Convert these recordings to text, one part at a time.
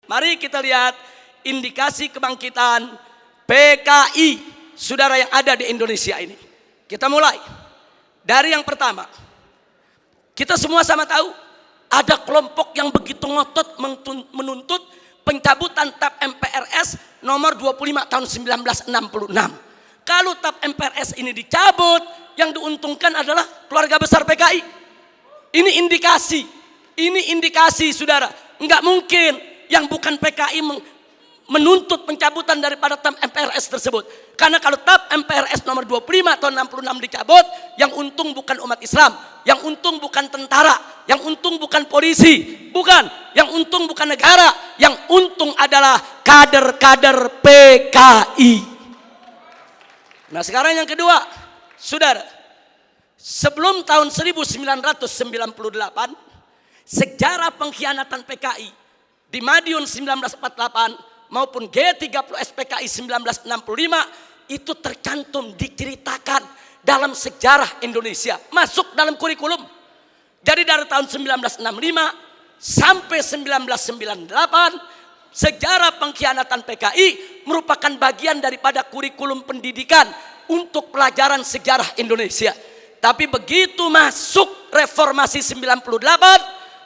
Mari kita lihat indikasi kebangkitan PKI, saudara, yang ada di Indonesia ini. Kita mulai dari yang pertama. Kita semua sama tahu ada kelompok yang begitu ngotot menuntut pencabutan TAP MPRS nomor 25 tahun 1966. Kalau TAP MPRS ini dicabut, yang diuntungkan adalah keluarga besar PKI. Ini indikasi, saudara. Enggak mungkin yang bukan PKI menuntut pencabutan daripada TAP MPRS tersebut. Karena kalau TAP MPRS nomor 25 tahun 66 dicabut, yang untung bukan umat Islam, yang untung bukan tentara, yang untung bukan polisi, bukan, yang untung bukan negara, yang untung adalah kader-kader PKI. Nah, sekarang yang kedua, saudara, sebelum tahun 1998, sejarah pengkhianatan PKI di Madiun 1948 maupun G30S PKI 1965 itu tercantum, diceritakan dalam sejarah Indonesia, masuk dalam kurikulum. Jadi dari tahun 1965 sampai 1998, sejarah pengkhianatan PKI merupakan bagian daripada kurikulum pendidikan untuk pelajaran sejarah Indonesia. Tapi begitu masuk reformasi 98,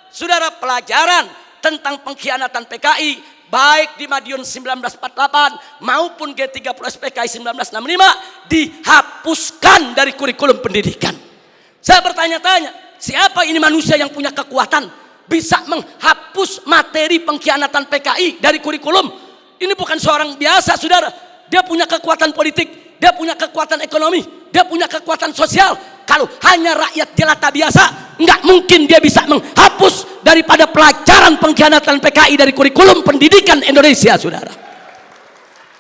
saudara, pelajaran tentang pengkhianatan PKI baik di Madiun 1948 maupun G30S PKI 1965 dihapuskan dari kurikulum pendidikan. Saya bertanya-tanya, siapa ini manusia yang punya kekuatan bisa menghapus materi pengkhianatan PKI dari kurikulum? Ini bukan seorang biasa, saudara. Dia punya kekuatan politik, dia punya kekuatan ekonomi, dia punya kekuatan sosial. Kalau hanya rakyat jelata biasa, nggak mungkin dia bisa menghapus daripada pelajaran pengkhianatan PKI dari kurikulum pendidikan Indonesia, saudara.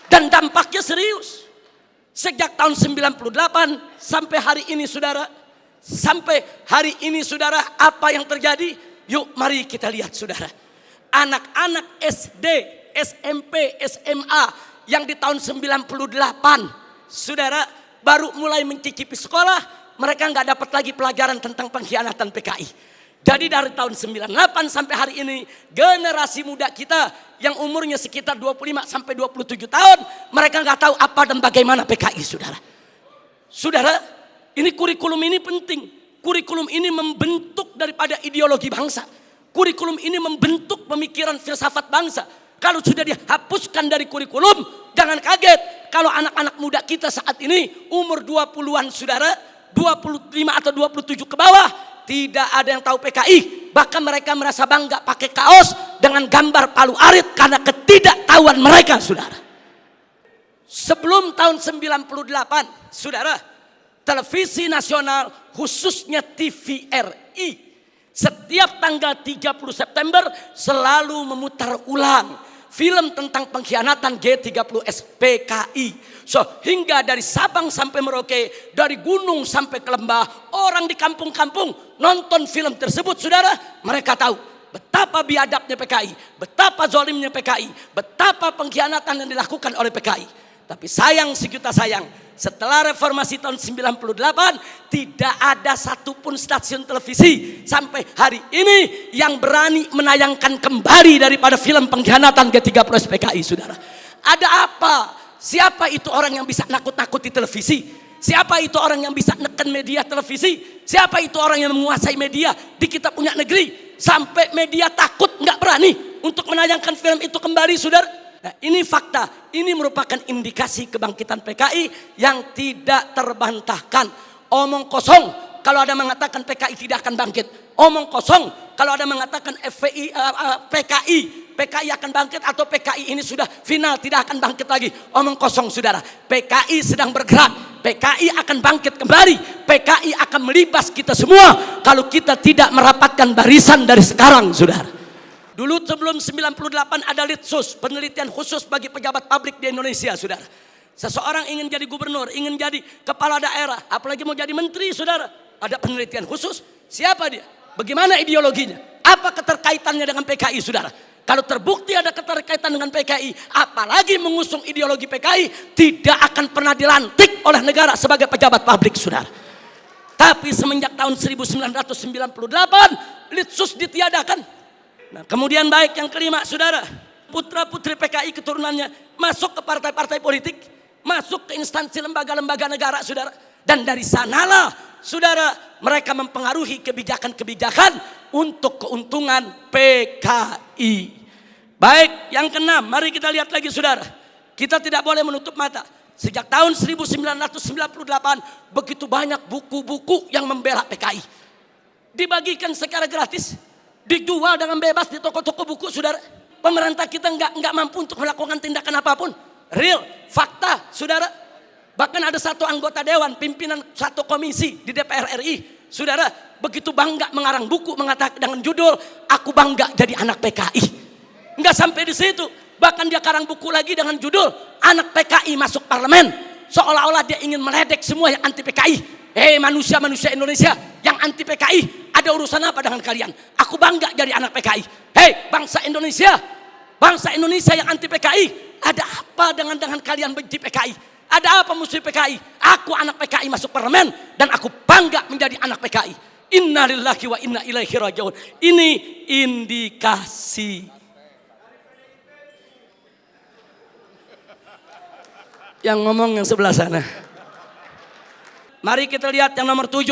Dan dampaknya serius. Sejak tahun 98 sampai hari ini, saudara, apa yang terjadi? Yuk mari kita lihat, saudara. Anak-anak SD, SMP, SMA yang di tahun 98, saudara, baru mulai mencicipi sekolah, mereka nggak dapat lagi pelajaran tentang pengkhianatan PKI. Jadi dari tahun 98 sampai hari ini, generasi muda kita yang umurnya sekitar 25 sampai 27 tahun, mereka nggak tahu apa dan bagaimana PKI, saudara. Saudara, ini kurikulum ini penting. Kurikulum ini membentuk daripada ideologi bangsa. Kurikulum ini membentuk pemikiran filsafat bangsa. Kalau sudah dihapuskan dari kurikulum, jangan kaget kalau anak-anak muda kita saat ini umur 20-an, saudara, 25 atau 27 ke bawah, tidak ada yang tahu PKI. Bahkan mereka merasa bangga pakai kaos dengan gambar Palu Arit karena ketidaktahuan mereka, saudara. Sebelum tahun 98, saudara, televisi nasional khususnya TVRI setiap tanggal 30 September selalu memutar ulang film tentang pengkhianatan G30S PKI. Hingga dari Sabang sampai Merauke, dari gunung sampai ke lembah, orang di kampung-kampung nonton film tersebut, saudara. Mereka tahu betapa biadabnya PKI, betapa zalimnya PKI, betapa pengkhianatan yang dilakukan oleh PKI. Tapi sayang sejuta sayang, setelah reformasi tahun 98 tidak ada satupun stasiun televisi sampai hari ini yang berani menayangkan kembali daripada film pengkhianatan G30S PKI, saudara. Ada apa? Siapa itu orang yang bisa nakut-nakuti televisi? Siapa itu orang yang bisa neken media televisi? Siapa itu orang yang menguasai media di kita punya negeri sampai media takut, nggak berani untuk menayangkan film itu kembali, saudara? Nah, ini fakta, ini merupakan indikasi kebangkitan PKI yang tidak terbantahkan. Omong kosong kalau ada mengatakan PKI tidak akan bangkit. Omong kosong kalau ada mengatakan PKI akan bangkit atau PKI ini sudah final tidak akan bangkit lagi. Omong kosong, saudara. PKI sedang bergerak, PKI akan bangkit kembali, PKI akan melibas kita semua kalau kita tidak merapatkan barisan dari sekarang, saudara. Dulu sebelum 98 ada Litsus, penelitian khusus bagi pejabat publik di Indonesia, saudara. Seseorang ingin jadi gubernur, ingin jadi kepala daerah, apalagi mau jadi menteri, saudara. Ada penelitian khusus. Siapa dia? Bagaimana ideologinya? Apa keterkaitannya dengan PKI, saudara? Kalau terbukti ada keterkaitan dengan PKI, apalagi mengusung ideologi PKI, tidak akan pernah dilantik oleh negara sebagai pejabat publik, saudara. Tapi semenjak tahun 1998, Litsus ditiadakan. Nah, kemudian baik yang kelima, saudara, putra-putri PKI keturunannya masuk ke partai-partai politik, masuk ke instansi lembaga-lembaga negara, saudara. Dan dari sanalah, saudara, mereka mempengaruhi kebijakan-kebijakan untuk keuntungan PKI. Baik, yang keenam, mari kita lihat lagi, saudara. Kita tidak boleh menutup mata. Sejak tahun 1998, begitu banyak buku-buku yang membela PKI. Dibagikan secara gratis, dijual dengan bebas di toko-toko buku, saudara. Pemerintah kita nggak mampu untuk melakukan tindakan apapun. Real, fakta, saudara. Bahkan ada satu anggota dewan, pimpinan satu komisi di DPR RI, saudara, begitu bangga mengarang buku mengatakan dengan judul "Aku Bangga Jadi Anak PKI". Nggak sampai di situ, bahkan dia karang buku lagi dengan judul "Anak PKI Masuk Parlemen", seolah-olah dia ingin meledek semua yang anti PKI. Hei manusia-manusia Indonesia yang anti PKI, ada urusan apa dengan kalian? Aku bangga jadi anak PKI. Hei bangsa Indonesia yang anti PKI, ada apa dengan kalian benci PKI? Ada apa musuh PKI? Aku anak PKI masuk parlemen dan aku bangga menjadi anak PKI. Innalillahi wa inna ilaihi rajiun. Ini indikasi. Yang ngomong yang sebelah sana. Mari kita lihat yang nomor 7.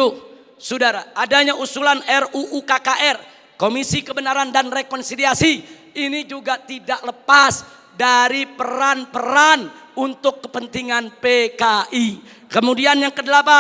Saudara, adanya usulan RUU KKR, Komisi Kebenaran dan Rekonsiliasi. Ini juga tidak lepas dari peran-peran untuk kepentingan PKI. Kemudian yang ke-8,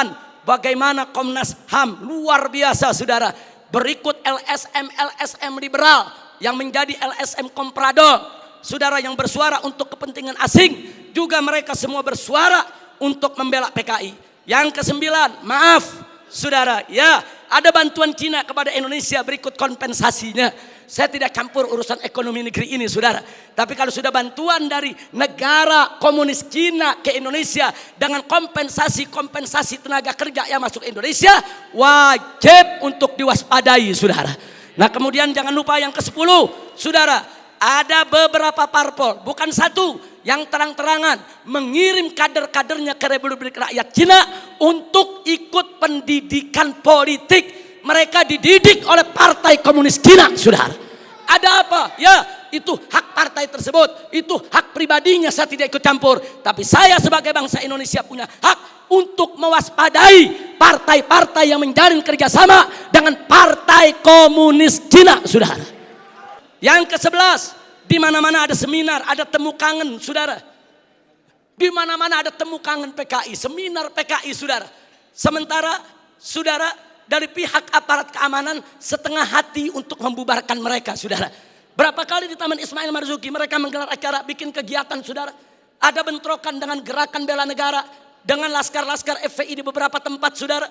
bagaimana Komnas HAM, luar biasa, saudara. Berikut LSM liberal yang menjadi LSM komprador, saudara, yang bersuara untuk kepentingan asing. Juga mereka semua bersuara untuk membela PKI. Yang ke-9, maaf saudara, ya ada bantuan Cina kepada Indonesia, berikut kompensasinya. Saya tidak campur urusan ekonomi negeri ini, saudara. Tapi kalau sudah bantuan dari negara komunis Cina ke Indonesia dengan kompensasi tenaga kerja yang masuk Indonesia, wajib untuk diwaspadai, saudara. Nah kemudian jangan lupa yang ke-10, saudara. Ada beberapa parpol, bukan satu, yang terang-terangan mengirim kader-kadernya ke Republik Rakyat Cina untuk ikut pendidikan politik. Mereka dididik oleh Partai Komunis Cina, saudara. Ada apa? Ya, itu hak partai tersebut, itu hak pribadinya, saya tidak ikut campur. Tapi saya sebagai bangsa Indonesia punya hak untuk mewaspadai partai-partai yang menjalin kerjasama dengan Partai Komunis Cina, saudara. Yang ke-11, di mana-mana ada seminar, ada temu kangen, saudara. Di mana-mana ada temu kangen PKI, seminar PKI, saudara. Sementara, saudara, dari pihak aparat keamanan setengah hati untuk membubarkan mereka, saudara. Berapa kali di Taman Ismail Marzuki mereka menggelar acara, bikin kegiatan, saudara. Ada bentrokan dengan gerakan bela negara, dengan laskar-laskar FPI di beberapa tempat, saudara.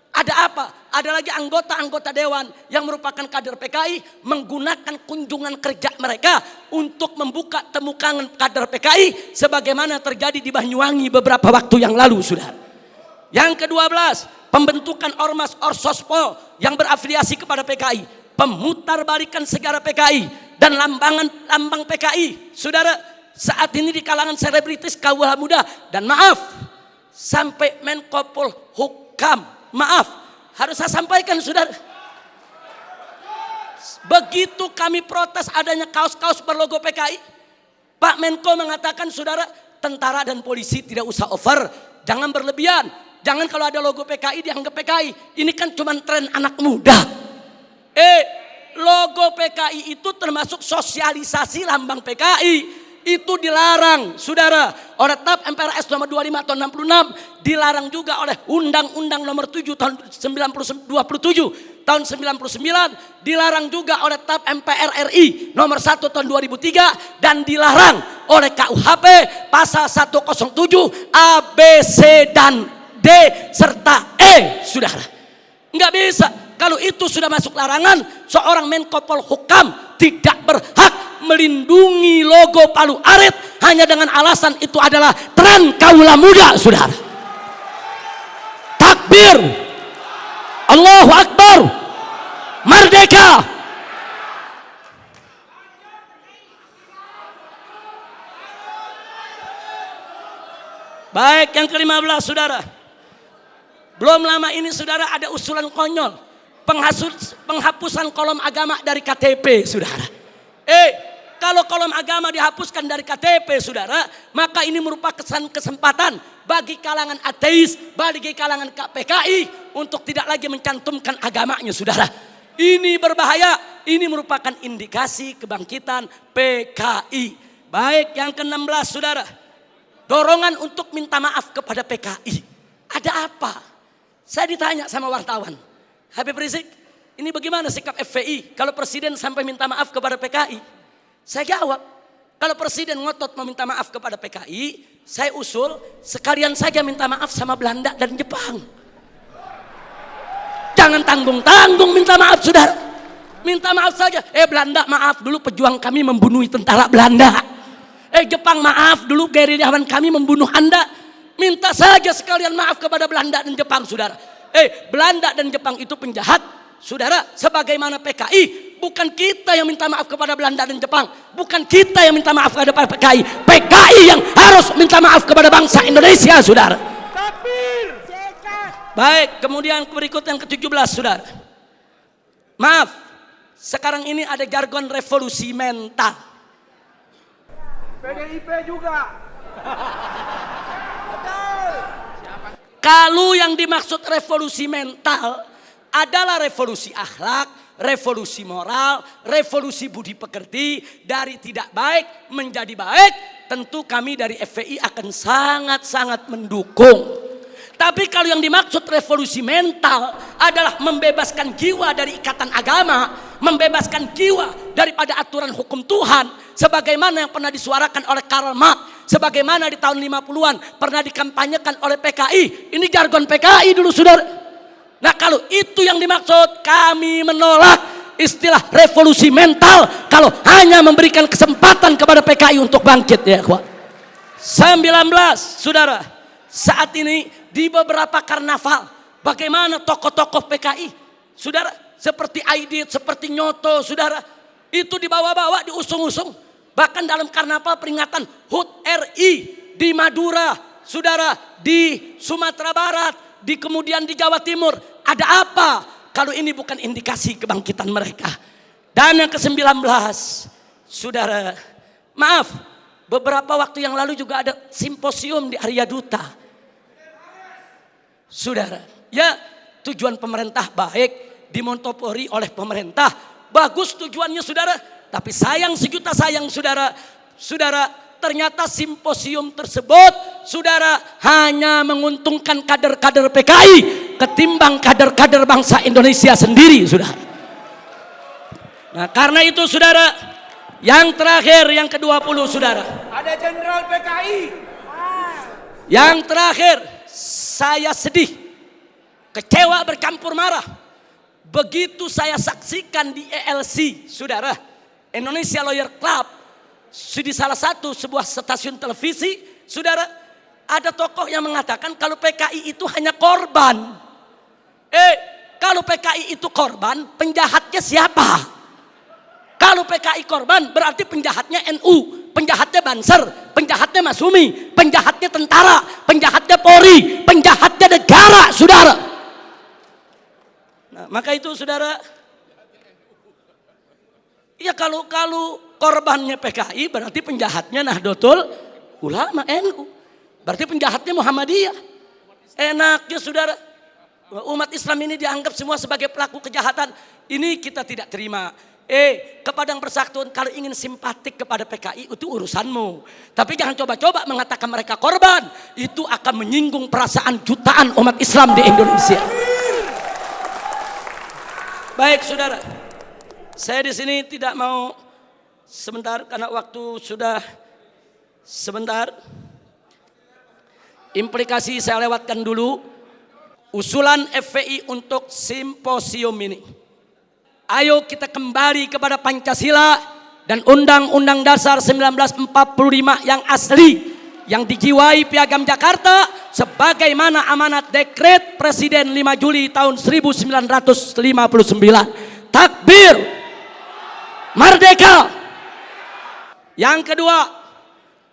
Ada apa? Ada lagi anggota-anggota dewan yang merupakan kader PKI menggunakan kunjungan kerja mereka untuk membuka temu kangen kader PKI sebagaimana terjadi di Banyuwangi beberapa waktu yang lalu, saudara. Yang ke-12, pembentukan Ormas Orsospol yang berafiliasi kepada PKI, pemutarbalikan sejarah PKI dan lambang PKI, saudara. Saat ini di kalangan selebritis kaula muda, dan maaf sampai Menko Polhukam, maaf, harus saya sampaikan, saudara. Begitu kami protes adanya kaos-kaos berlogo PKI, Pak Menko mengatakan, saudara, tentara dan polisi tidak usah over, jangan berlebihan. Jangan kalau ada logo PKI dianggap PKI. Ini kan cuma tren anak muda. Logo PKI itu termasuk sosialisasi lambang PKI. Itu dilarang, saudara, oleh TAP MPRS nomor 25 tahun 66, dilarang juga oleh Undang-Undang nomor 7 tahun 27 tahun 99, dilarang juga oleh TAP MPR RI nomor 1 tahun 2003, dan dilarang oleh KUHP pasal 107 A, B, C, dan D serta E, saudara. Enggak bisa. Kalau itu sudah masuk larangan, seorang Menko Polhukam tidak berhak melindungi logo Palu Arit hanya dengan alasan itu adalah tren kaula muda, saudara. Takbir, Allahu Akbar, merdeka. Baik, yang ke-15, saudara. Belum lama ini, saudara, ada usulan konyol penghapusan kolom agama dari KTP, saudara. Kalau kolom agama dihapuskan dari KTP, saudara, maka ini merupakan kesempatan bagi kalangan ateis, bagi kalangan PKI untuk tidak lagi mencantumkan agamanya, saudara. Ini berbahaya, ini merupakan indikasi kebangkitan PKI. Baik, yang ke-16, saudara. Dorongan untuk minta maaf kepada PKI. Ada apa? Saya ditanya sama wartawan, Habib Rizik, ini bagaimana sikap FPI kalau presiden sampai minta maaf kepada PKI? Saya jawab, kalau presiden ngotot meminta maaf kepada PKI, saya usul sekalian saja minta maaf sama Belanda dan Jepang. Jangan tanggung-tanggung minta maaf, saudara. Minta maaf saja. Belanda, maaf dulu pejuang kami membunuh tentara Belanda. Jepang, maaf dulu gerilyawan kami membunuh Anda. Minta saja sekalian maaf kepada Belanda dan Jepang, saudara. Belanda dan Jepang itu penjahat, saudara. Sebagaimana PKI, bukan kita yang minta maaf kepada Belanda dan Jepang, bukan kita yang minta maaf kepada PKI. PKI yang harus minta maaf kepada bangsa Indonesia, saudara. Baik, kemudian berikut yang ke-17, saudara. Maaf, sekarang ini ada jargon revolusi mental. PDIP juga. Kalau yang dimaksud revolusi mental adalah revolusi akhlak, revolusi moral, revolusi budi pekerti, dari tidak baik menjadi baik, tentu kami dari FPI akan sangat-sangat mendukung. Tapi kalau yang dimaksud revolusi mental adalah membebaskan jiwa dari ikatan agama, membebaskan jiwa daripada aturan hukum Tuhan, sebagaimana yang pernah disuarakan oleh Karl Marx, sebagaimana di tahun 50-an pernah dikampanyekan oleh PKI. Ini jargon PKI dulu, saudara. Nah, kalau itu yang dimaksud, kami menolak istilah revolusi mental kalau hanya memberikan kesempatan kepada PKI untuk bangkit, ya kawan. 19, saudara, saat ini di beberapa karnaval, bagaimana tokoh-tokoh PKI, saudara, seperti Aidit, seperti Nyoto, saudara, itu dibawa-bawa, diusung-usung. Bahkan dalam karnaval peringatan HUT RI di Madura, saudara, di Sumatera Barat, kemudian di Jawa Timur. Ada apa kalau ini bukan indikasi kebangkitan mereka? Dan yang ke-19, saudara, maaf, beberapa waktu yang lalu juga ada simposium di Arya Duta. Saudara, ya, tujuan pemerintah baik, dimontopori oleh pemerintah, bagus tujuannya, saudara. Tapi sayang sejuta sayang, saudara, ternyata simposium tersebut, saudara, hanya menguntungkan kader-kader PKI ketimbang kader-kader bangsa Indonesia sendiri, saudara. Nah, karena itu, saudara, yang terakhir, yang ke-20, saudara. Ada jenderal PKI. Yang terakhir, saya sedih, kecewa bercampur marah. Begitu saya saksikan di ELC, saudara, Indonesia Lawyer Club, di salah satu sebuah stasiun televisi, saudara, ada tokoh yang mengatakan kalau PKI itu hanya korban. Kalau PKI itu korban, penjahatnya siapa? Kalau PKI korban, berarti penjahatnya NU, penjahatnya Banser, penjahatnya Masumi, penjahatnya tentara, penjahatnya Polri, penjahatnya negara, saudara. Nah, maka itu, saudara, ya kalau korbannya PKI, berarti penjahatnya Nahdlatul Ulama NU, berarti penjahatnya Muhammadiyah. Enaknya, saudara, umat Islam ini dianggap semua sebagai pelaku kejahatan. Ini kita tidak terima. Kepadang Persatuan, kalau ingin simpatik kepada PKI itu urusanmu. Tapi jangan coba-coba mengatakan mereka korban. Itu akan menyinggung perasaan jutaan umat Islam di Indonesia. Baik, saudara, saya di sini tidak mau sebentar karena waktu sudah sebentar. Implikasi saya lewatkan dulu. Usulan FPI untuk simposium ini. Ayo kita kembali kepada Pancasila dan Undang-Undang Dasar 1945 yang asli, yang dijiwai Piagam Jakarta sebagaimana amanat dekret Presiden 5 Juli tahun 1959. Takbir, merdeka. Yang kedua,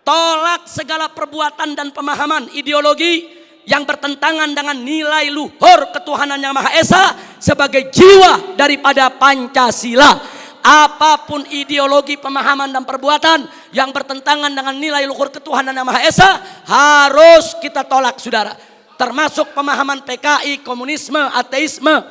tolak segala perbuatan dan pemahaman ideologi yang bertentangan dengan nilai luhur ketuhanan yang Maha Esa sebagai jiwa daripada Pancasila. apapun ideologi, pemahaman dan perbuatan yang bertentangan dengan nilai luhur ketuhanan Yang Maha Esa harus kita tolak, saudara. Termasuk pemahaman PKI, komunisme, ateisme,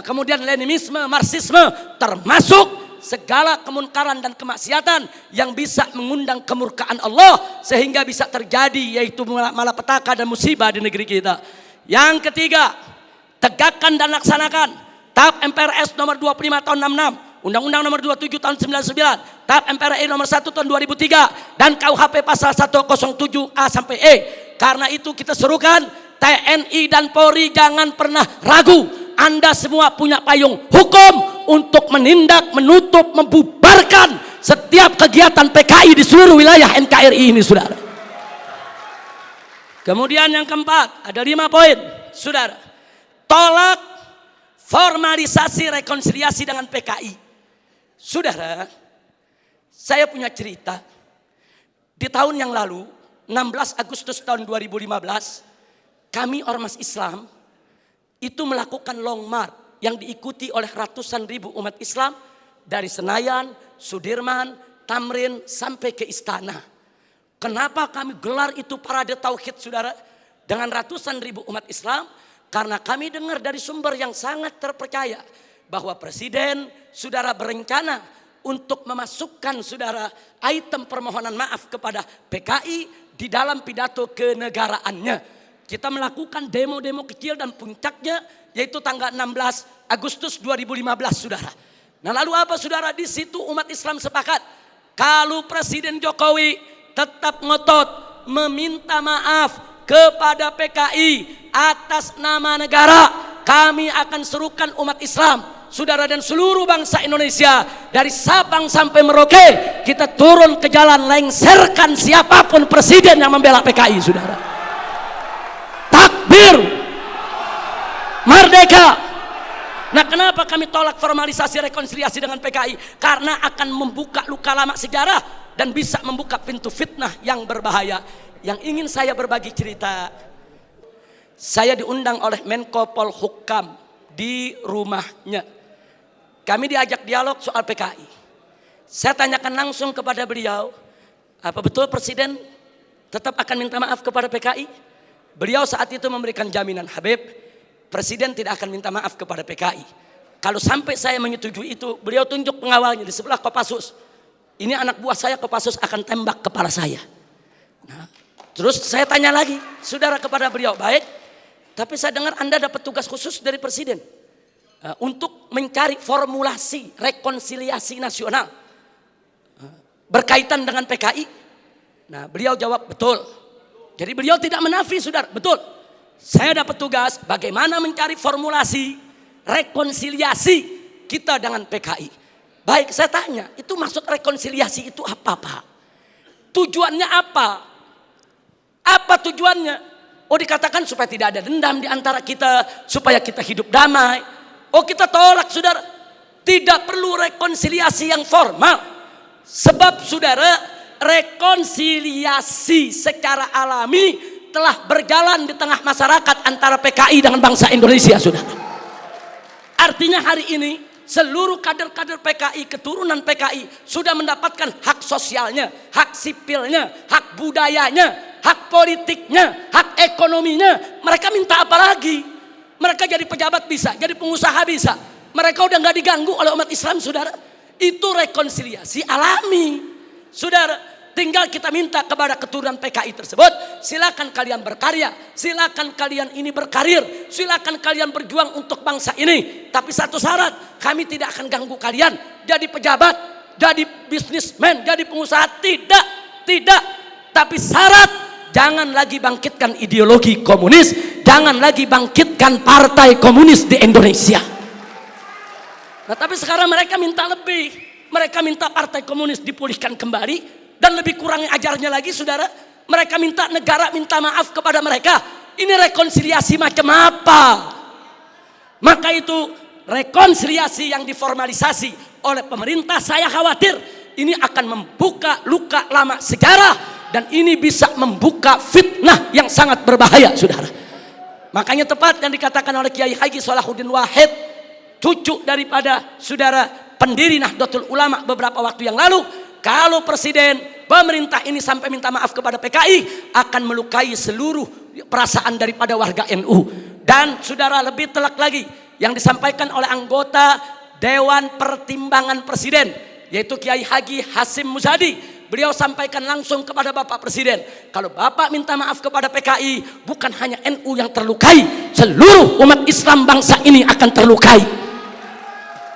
kemudian Leninisme, Marxisme, termasuk segala kemunkaran dan kemaksiatan yang bisa mengundang kemurkaan Allah sehingga bisa terjadi yaitu malapetaka dan musibah di negeri kita. Yang ketiga, tegakkan dan laksanakan TAP MPRS nomor 25 tahun 66, Undang-Undang nomor 27 tahun 99, TAP MPRI nomor 1 tahun 2003 dan KUHP pasal 107A sampai E. Karena itu kita serukan TNI dan Polri jangan pernah ragu. Anda semua punya payung hukum untuk menindak, menutup, membubarkan setiap kegiatan PKI di seluruh wilayah NKRI ini, saudara. Kemudian yang keempat, ada 5 poin, saudara. Tolak formalisasi rekonsiliasi dengan PKI. Saudara, saya punya cerita. Di tahun yang lalu, 16 Agustus tahun 2015, kami Ormas Islam itu melakukan long march yang diikuti oleh ratusan ribu umat Islam dari Senayan, Sudirman, Tamrin sampai ke Istana. Kenapa kami gelar itu parade tauhid, saudara, dengan ratusan ribu umat Islam? Karena kami dengar dari sumber yang sangat terpercaya bahwa Presiden, saudara, berencana untuk memasukkan, saudara, item permohonan maaf kepada PKI di dalam pidato kenegaraannya. Kita melakukan demo-demo kecil dan puncaknya yaitu tanggal 16 Agustus 2015, saudara. Nah, lalu apa, saudara? Di situ umat Islam sepakat kalau Presiden Jokowi tetap ngotot meminta maaf kepada PKI atas nama negara, kami akan serukan umat Islam, saudara, dan seluruh bangsa Indonesia dari Sabang sampai Merauke, kita turun ke jalan lengserkan siapapun presiden yang membela PKI, saudara. Takbir, merdeka. Nah, kenapa kami tolak formalisasi rekonsiliasi dengan PKI? Karena akan membuka luka lama sejarah dan bisa membuka pintu fitnah yang berbahaya. Yang ingin saya berbagi cerita, saya diundang oleh Menko Polhukam di rumahnya. Kami diajak dialog soal PKI. Saya tanyakan langsung kepada beliau, apa betul Presiden tetap akan minta maaf kepada PKI? Beliau saat itu memberikan jaminan, Habib, Presiden tidak akan minta maaf kepada PKI. Kalau sampai saya menyetujui itu, beliau tunjuk pengawalnya di sebelah Kopassus. Ini anak buah saya Kopassus akan tembak kepala saya. Nah, terus saya tanya lagi, saudara, kepada beliau, baik, tapi saya dengar Anda dapat tugas khusus dari Presiden untuk mencari formulasi rekonsiliasi nasional berkaitan dengan PKI. Nah, beliau jawab betul. Jadi beliau tidak menafi, saudara, betul. Saya dapat tugas bagaimana mencari formulasi rekonsiliasi kita dengan PKI. Baik, saya tanya, itu maksud rekonsiliasi itu apa, Pak? Tujuannya apa? Apa tujuannya? Oh, dikatakan supaya tidak ada dendam di antara kita, supaya kita hidup damai. Oh, kita tolak, saudara. Tidak perlu rekonsiliasi yang formal. Sebab, saudara, rekonsiliasi secara alami telah berjalan di tengah masyarakat antara PKI dengan bangsa Indonesia, saudara. Artinya hari ini seluruh kader-kader PKI, keturunan PKI sudah mendapatkan hak sosialnya, hak sipilnya, hak budayanya, hak politiknya, hak ekonominya. Mereka minta apa lagi? Mereka jadi pejabat bisa, jadi pengusaha bisa. Mereka udah nggak diganggu oleh umat Islam, saudara. Itu rekonsiliasi alami, saudara. Tinggal kita minta kepada keturunan PKI tersebut, silakan kalian berkarya, silakan kalian ini berkarir, silakan kalian berjuang untuk bangsa ini. Tapi satu syarat, kami tidak akan ganggu kalian jadi pejabat, jadi bisnismen, jadi pengusaha. Tidak. Tapi syarat, jangan lagi bangkitkan ideologi komunis, jangan lagi bangkitkan partai komunis di Indonesia. Nah, tapi sekarang mereka minta lebih, mereka minta partai komunis dipulihkan kembali. Dan lebih kurang ajarnya lagi, saudara, mereka minta negara minta maaf kepada mereka. Ini rekonsiliasi macam apa? Maka itu rekonsiliasi yang diformalisasi oleh pemerintah, saya khawatir ini akan membuka luka lama sejarah dan ini bisa membuka fitnah yang sangat berbahaya, saudara. Makanya tepat yang dikatakan oleh Kiai Haji Salahuddin Wahid, cucu daripada saudara pendiri Nahdlatul Ulama beberapa waktu yang lalu, kalau presiden pemerintah ini sampai minta maaf kepada PKI akan melukai seluruh perasaan daripada warga NU. Dan saudara, lebih telak lagi yang disampaikan oleh anggota Dewan Pertimbangan Presiden, yaitu Kiai Haji Hasyim Muzadi. Beliau sampaikan langsung kepada Bapak Presiden, kalau Bapak minta maaf kepada PKI, bukan hanya NU yang terlukai, seluruh umat Islam bangsa ini akan terlukai.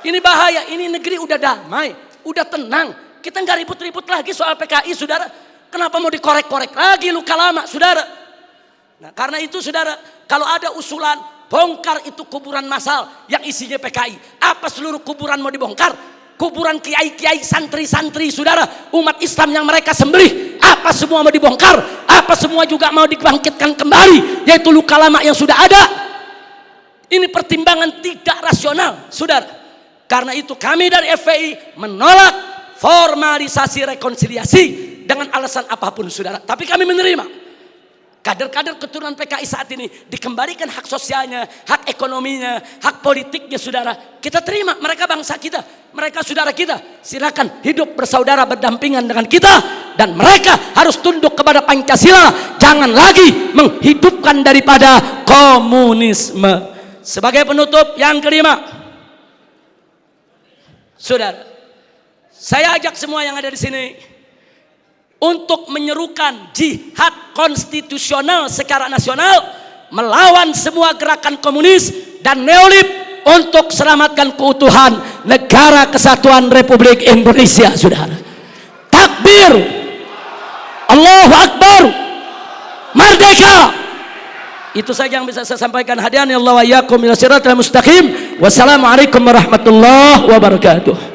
Ini bahaya, ini negeri udah damai, udah tenang. Kita nggak ribut-ribut lagi soal PKI, saudara. Kenapa mau dikorek-korek lagi luka lama, saudara? Nah, karena itu, saudara, kalau ada usulan bongkar itu kuburan massal yang isinya PKI, apa seluruh kuburan mau dibongkar? Kuburan kiai-kiai, santri-santri, saudara, umat Islam yang mereka sembelih, apa semua mau dibongkar? Apa semua juga mau dibangkitkan kembali, yaitu luka lama yang sudah ada? Ini pertimbangan tidak rasional, saudara. Karena itu kami dari FPI menolak formalisasi rekonsiliasi dengan alasan apapun, saudara. Tapi kami menerima kader-kader keturunan PKI saat ini dikembalikan hak sosialnya, hak ekonominya, hak politiknya, saudara. Kita terima, mereka bangsa kita, mereka saudara kita. Silakan hidup bersaudara berdampingan dengan kita, dan mereka harus tunduk kepada Pancasila. Jangan lagi menghidupkan daripada komunisme. Sebagai penutup yang kelima, saudara, saya ajak semua yang ada di sini untuk menyerukan jihad konstitusional secara nasional melawan semua gerakan komunis dan neolib untuk selamatkan keutuhan negara kesatuan Republik Indonesia, saudara. Takbir, Allahu Akbar, merdeka. Itu saja yang bisa saya sampaikan. Hadiahnya Allah wa iyyakum ila siratal mustaqim. Wassalamualaikum warahmatullahi wabarakatuh.